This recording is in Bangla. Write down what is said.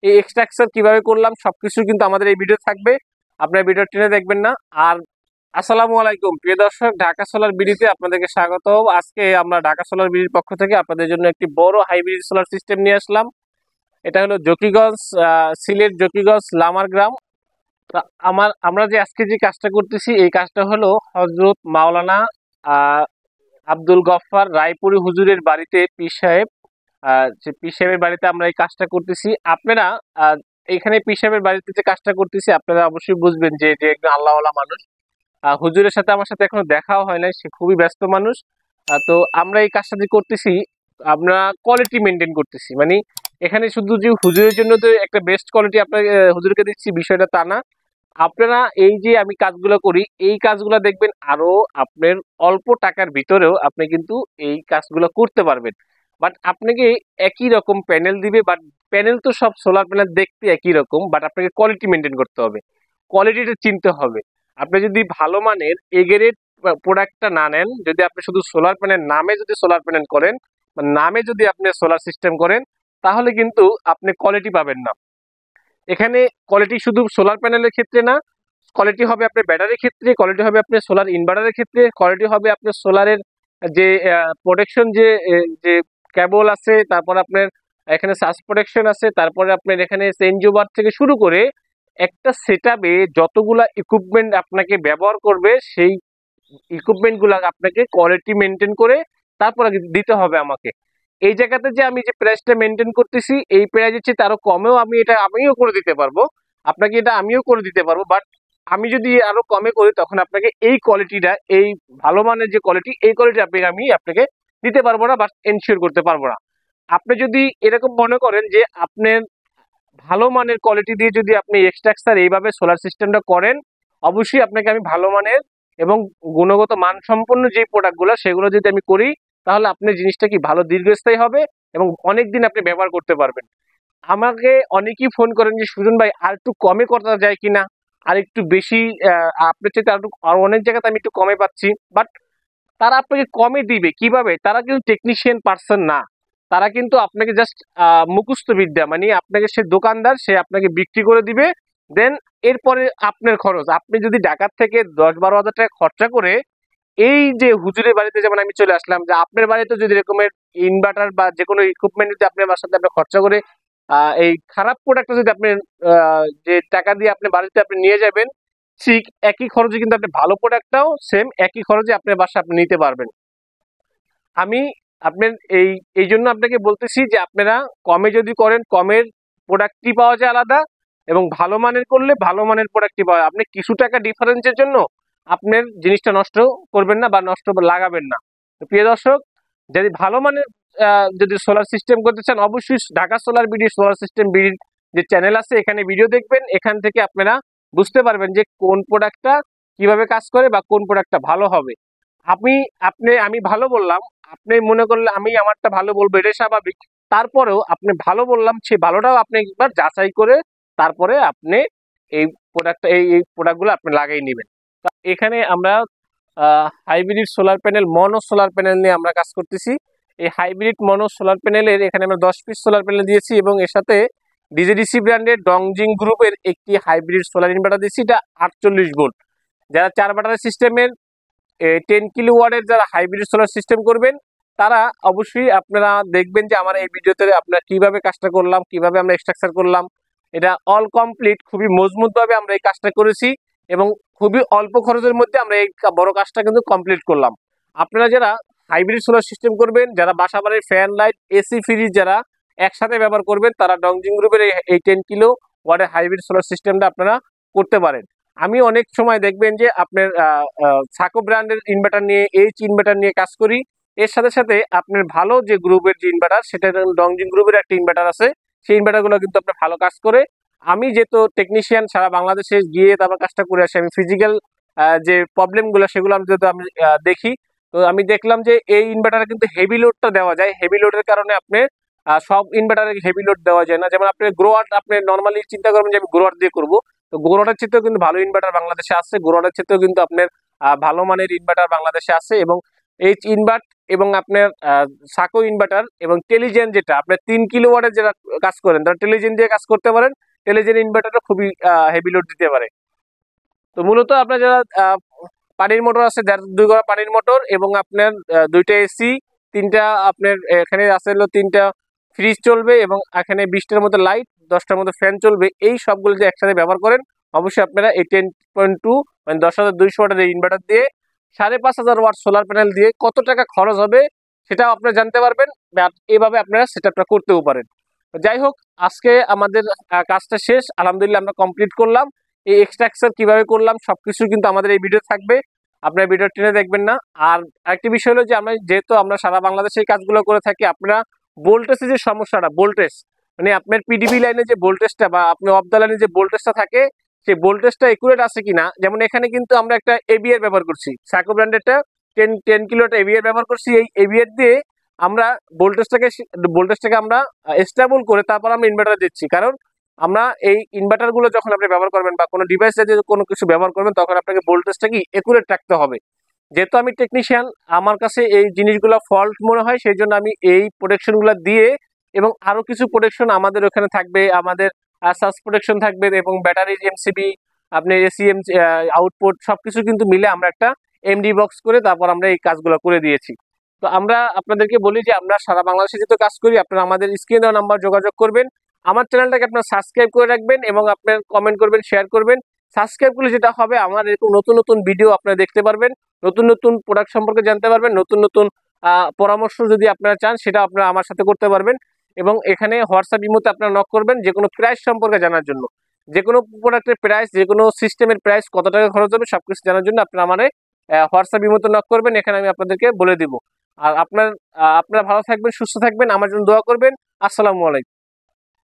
এই এক্সট্রাকচার কিভাবে করলাম সবকিছু কিন্তু আমাদের এই ভিডিও থাকবে, আপনার ভিডিও টেনে দেখবেন না। আর আসসালামু আলাইকুম প্রিয় দর্শক, ঢাকা সোলার বিডিতে আপনাদেরকে স্বাগত। আজকে আমরা ঢাকা সোলার বিডির পক্ষ থেকে আপনাদের জন্য একটি বড় হাইব্রিড সোলার সিস্টেম নিয়ে আসলাম। এটা হলো জকিগঞ্জ, সিলেট জকিগঞ্জ লামার গ্রাম। আমরা যে আজকে যে কাজটা করতেছি এই কাজটা হলো হযরত মাওলানা আব্দুল গফফার রায়পুরি হুজুরের বাড়িতে পীর সাহেব, যে পীর সাহেবের বাড়িতে আমরা এই কাজটা করতেছি। আপনারা এখানে পীর সাহেবের বাড়িতে যে কাজটা করতেছি আপনারা অবশ্যই বুঝবেন যে যে একজন আল্লাহওয়ালা মানুষ। হুজুরের সাথে আমার সাথে এখনো দেখাও হয় নাই, সে খুবই ব্যস্ত মানুষ। তো আমরা এই কাজটা যে করতেছি আমরা কোয়ালিটি মেনটেন করতেছি, মানে এখানে শুধু যে হুজুরের জন্য তো একটা বেস্ট কোয়ালিটি আপনার হুজুরকে দিচ্ছি বিষয়টা তা না। আপনারা এই যে আমি কাজগুলো করি এই কাজগুলো দেখবেন আরো আপনার অল্প টাকার ভিতরেও আপনি কিন্তু এই কাজগুলো করতে পারবেন। বাট আপনাকে একই রকম প্যানেল দিবে, বাট প্যানেল তো সব সোলার প্যানেল দেখতে একই রকম, বাট আপনাকে কোয়ালিটি মেনটেন করতে হবে, কোয়ালিটিটা চিনতে হবে। আপনি যদি ভালো মানের এ গ্রেড প্রোডাক্টটা না নেন, যদি আপনি শুধু সোলার প্যানেল নামে যদি সোলার প্যানেল করেন বা নামে যদি আপনি সোলার সিস্টেম করেন তাহলে কিন্তু আপনি কোয়ালিটি পাবেন না। এখানে কোয়ালিটি শুধু সোলার প্যানেলের ক্ষেত্রে না, কোয়ালিটি হবে আপনার ব্যাটারির ক্ষেত্রে, কোয়ালিটি হবে আপনার সোলার ইনভার্টারের ক্ষেত্রে, কোয়ালিটি হবে আপনার সোলারের যে প্রোটেকশন যে কেবল আছে, তারপর আপনার এখানে সাস প্রোটেকশন আছে, তারপরে আপনার এখানে চেঞ্জ ওভার থেকে শুরু করে একটা সেটআপে যতগুলা ইকুইপমেন্ট আপনাকে ব্যবহার করবে সেই ইকুইপমেন্টগুলো আপনাকে কোয়ালিটি মেনটেন করে তারপরে দিতে হবে আমাকে। এই জায়গাতে যে আমি যে প্রাইসটা মেনটেন করতেছি এই প্রাইসের চেয়ে আরো কমেও আমিও করে দিতে পারবো, আপনাকে এটা আমিও করে দিতে পারবো। বাট আমি যদি আরো কমে করি তখন আপনাকে এই কোয়ালিটিটা, এই ভালো মানের যে কোয়ালিটি এই কোয়ালিটি আমি আপনাকে দিতে পারবো না বা এনশিওর করতে পারবো না। আপনি যদি এরকম মনে করেন যে আপনার ভালো মানের কোয়ালিটি দিয়ে যদি আপনি এক্সট্রাকচার এইভাবে সোলার সিস্টেমটা করেন, অবশ্যই আপনাকে আমি ভালো মানের এবং গুণগত মানসম্পন্ন যে প্রোডাক্টগুলো সেগুলো যদি আমি করি তাহলে আপনার জিনিসটা কি ভালো দীর্ঘস্থায়ী হবে এবং অনেক দিন আপনি ব্যবহার করতে পারবেন। আমাকে অনেকেই ফোন করেন যে সুজন ভাই আর একটু কমে করা যায় কিনা, আর একটু বেশি আপনার চাইতে আর অনেক জায়গাতে আমি একটু কমে পাচ্ছি। বাট তারা আপনাকে কমে দিবে কিভাবে? তারা কিন্তু টেকনিশিয়ান পার্সন না, তারা কিন্তু আপনাকে জাস্ট মুখস্থ বিদ্যা, মানে আপনাকে সে দোকানদার, সে আপনাকে বিক্রি করে দিবে। দেন এরপরে আপনার খরচ, আপনি যদি ঢাকার থেকে 10-12 হাজার টাকা খরচা করে এই যে হুজুরের বাড়িতে যেমন আমি চলে আসলাম, যে আপনার বাড়িতে যদি এরকমের ইনভার্টার বা যে কোনো ইকুইপমেন্ট যদি আপনার বাসাতে আপনি খরচা করে এই খারাপ প্রোডাক্টটা যদি আপনি যে টাকা দিয়ে আপনি বাড়িতে আপনি নিয়ে যাবেন, ঠিক একই খরচে কিন্তু আপনি ভালো প্রোডাক্টটাও সেম একই খরচে আপনার বাসা আপনি নিতে পারবেন। আমি আপনার এই জন্য আপনাকে বলতেছি যে আপনারা কমে যদি করেন কমের প্রোডাক্টটি পাওয়া যায় আলাদা, এবং ভালো মানের করলে ভালো মানের প্রোডাক্টটি পাওয়া যায়। আপনি কিছু টাকা ডিফারেন্সের জন্য আপনার জিনিসটা নষ্ট করবেন না বা নষ্ট লাগাবেন না। তো প্রিয় দর্শক, যদি ভালো মানের যদি সোলার সিস্টেম করতে চান অবশ্যই Dhaka solar BD solar system বিডির যে চ্যানেল আছে এখানে ভিডিও দেখবেন, এখান থেকে আপনারা বুঝতে পারবেন যে কোন প্রোডাক্টটা কিভাবে কাজ করে বা কোন প্রোডাক্টটা ভালো হবে। আমি ভালো বললাম, আপনি মনে করলে আমি আমারটা ভালো বলবো এটাই স্বাভাবিক। তারপরেও আপনি ভালো বললাম সে ভালোটাও আপনি একবার যাচাই করে তারপরে আপনি এই এই প্রোডাক্টগুলো আপনি লাগাই নেবেন। এখানে আমরা হাইব্রিড সোলার প্যানেল মনো সোলার প্যানেল নিয়ে আমরা কাজ করতেছি। এই হাইব্রিড মনো সোলার প্যানেলের এখানে আমরা 10 পিস সোলার প্যানেল দিয়েছি এবং এর সাথে ডিজেডিসি ব্র্যান্ডের ডংজিং গ্রুপের একটি হাইব্রিড সোলার ইনভার্টার দিয়েছি, এটা 48 ভোল্ট। যারা 4 ব্যাটারি সিস্টেমের 10 কিলোওয়াটের যারা হাইব্রিড সোলার সিস্টেম করবেন তারা অবশ্যই আপনারা দেখবেন যে আমার এই ভিডিওতে আপনারা কিভাবে কাজটা করলাম, কিভাবে আমরা স্ট্রাকচার করলাম। এটা অল কমপ্লিট, খুবই মজবুত ভাবে আমরা এই কাজটা করেছি এবং খুবই অল্প খরচের মধ্যে আমরা এই বড় কাজটা কিন্তু কমপ্লিট করলাম। আপনারা যারা হাইব্রিড সোলার সিস্টেম করবেন, যারা বাসা বাড়ির ফ্যান লাইট এসি ফ্রিজ যারা একসাথে ব্যবহার করবেন তারা ডংজিং গ্রুপের এই 10 কিলো ওয়াটের হাইব্রিড সোলার সিস্টেমটা আপনারা করতে পারেন। আমি অনেক সময় দেখবেন যে আপনার সাকো ব্র্যান্ডের ইনভার্টার নিয়ে ইনভার্টার নিয়ে কাজ করি। এর সাথে সাথে আপনার ভালো যে গ্রুপের যে ইনভার্টার সেটা ডংজিং গ্রুপের একটা ইনভার্টার আছে, সেই ইনভার্টারগুলো কিন্তু আপনার ভালো কাজ করে। আমি যেহেতু টেকনিশিয়ান সারা বাংলাদেশে গিয়ে তারপর কাজটা করে আসি, আমি ফিজিক্যাল যে প্রবলেমগুলো সেগুলো আমি যেহেতু আমি দেখি, তো আমি দেখলাম যে এই ইনভার্টারে কিন্তু হেভি লোডটা দেওয়া যায়। হেভি লোডের কারণে আপনি সব ইনভার্টারে হেভি লোড দেওয়া যায় না। যেমন আপনি গ্রোয়ার আপনি নর্মালি চিন্তা করবেন যে আমি গ্রোয়ার দিয়ে করবো, তো গ্রোয়ারের চেয়েও কিন্তু ভালো ইনভার্টার বাংলাদেশে আছে, গ্রোয়ারের চেয়েও কিন্তু আপনার ভালো মানের ইনভার্টার বাংলাদেশে আছে এবং এবং আপনার সাকো ইনভার্টার এবং টেলিজেন, যেটা আপনার 3 কিলোওয়াটের যেটা কাজ করেন তারা টেলিজেন দিয়ে কাজ করতে পারেন। টেলিজেন ইনভার্টারটা খুবই হেভি লোড দিতে পারে। তো মূলত আপনার যারা পানির মোটর আছে, যার 2 ঘোড়া পানির মোটর এবং আপনার 2টা এসি, 3টা আপনার এখানে আছে হলো 3টা ফ্রিজ চলবে এবং এখানে 20টার মতো লাইট, 10টার মতো ফ্যান চলবে, এই সবগুলো যে একসাথে ব্যবহার করেন, অবশ্যই আপনারা এই 10.2 মানে 10,200 ওয়াটের এই ইনভার্টার দিয়ে 5,500 ওয়াট সোলার প্যানেল দিয়ে কত টাকা খরচ হবে সেটাও আপনারা জানতে পারবেন। এভাবে আপনারা সেটআপটা করতেও পারেন। যাই হোক, আজকে আমাদের কাজটা শেষ, আলহামদুলিল্লাহ আমরা কমপ্লিট করলাম। এই এক্সট্রাকচার কিভাবে করলাম সবকিছু কিন্তু আমাদের এই ভিডিও থাকবে, আপনার ভিডিও টেনে দেখবেন না। আর আরেকটি বিষয় হলো যে যেহেতু আমরা সারা বাংলাদেশে এই কাজগুলো করে থাকি, আপনারা ভোল্টেজের যে সমস্যাটা, ভোল্টেজ মানে আপনার পিডিবি লাইনে যে ভোল্টেজটা বা আপনি অফ দ্য লাইনে যে ভোল্টেজটা থাকে, সেই ভোল্টেজটা একুরেট আছে কিনা। যেমন এখানে কিন্তু আমরা একটা এবিআর ব্যবহার করছি, সাইকো ব্র্যান্ডেরটা 10 কিলো একটা এবিআর ব্যবহার করছি। এই এবিআর দিয়ে আমরা ভোল্টেজটাকে আমরা স্টেবল করে তারপর আমরা ইনভার্টার দিচ্ছি। কারণ আমরা এই ইনভার্টার গুলো যখন আপনি ব্যবহার করবেন বা কোনো ডিভাইস জাতীয় কোনো কিছু ব্যবহার করবেন, তখন আপনাকে ভোল্টেজটা কি একুরেট রাখতে হবে। যেহেতু আমি টেকনিশিয়ান, আমার কাছে এই জিনিসগুলো ফল্ট মনে হয়, সেই জন্য আমি এই প্রোটেকশনগুলো দিয়ে এবং আরো কিছু প্রোটেকশন আমাদের ওখানে থাকবে, আমাদের সাস প্রোটেকশন থাকবে এবং ব্যাটারির এমসিবি, আপনি এসিএম আউটপুট সবকিছু কিন্তু মিলে আমরা একটা এমডি বক্স করে তারপর আমরা এই কাজগুলো করে দিয়েছি। তো আমরা আপনাদেরকে বলি যে আমরা সারা বাংলাদেশে যেহেতু কাজ করি, আপনারা আমাদের স্ক্রিনে দেওয়া নাম্বার যোগাযোগ করবেন। আমার চ্যানেলটাকে আপনার সাবস্ক্রাইব করে রাখবেন এবং আপনার কমেন্ট করবেন, শেয়ার করবেন। সাবস্ক্রাইব করলে যেটা হবে, আমার এরকম নতুন নতুন ভিডিও আপনারা দেখতে পারবেন, নতুন নতুন প্রোডাক্ট সম্পর্কে জানতে পারবেন, নতুন নতুন পরামর্শ যদি আপনারা চান সেটা আপনারা আমার সাথে করতে পারবেন। এবং এখানে হোয়াটসঅ্যাপ ইমোতে আপনারা নক করবেন যে কোনো প্রাইস সম্পর্কে জানার জন্য, যে কোনো প্রোডাক্টের প্রাইস, যে কোনো সিস্টেমের প্রাইস, কত টাকা খরচ হবে সবকিছু জানার জন্য আপনারা আমার হোয়াটসঅ্যাপ ইমোতে নক করবেন, এখানে আমি আপনাদেরকে বলে দিব। আর আপনারা ভালো থাকবেন, সুস্থ থাকবেন, আমার জন্য দোয়া করবেন। আসসালামু আলাইকুম।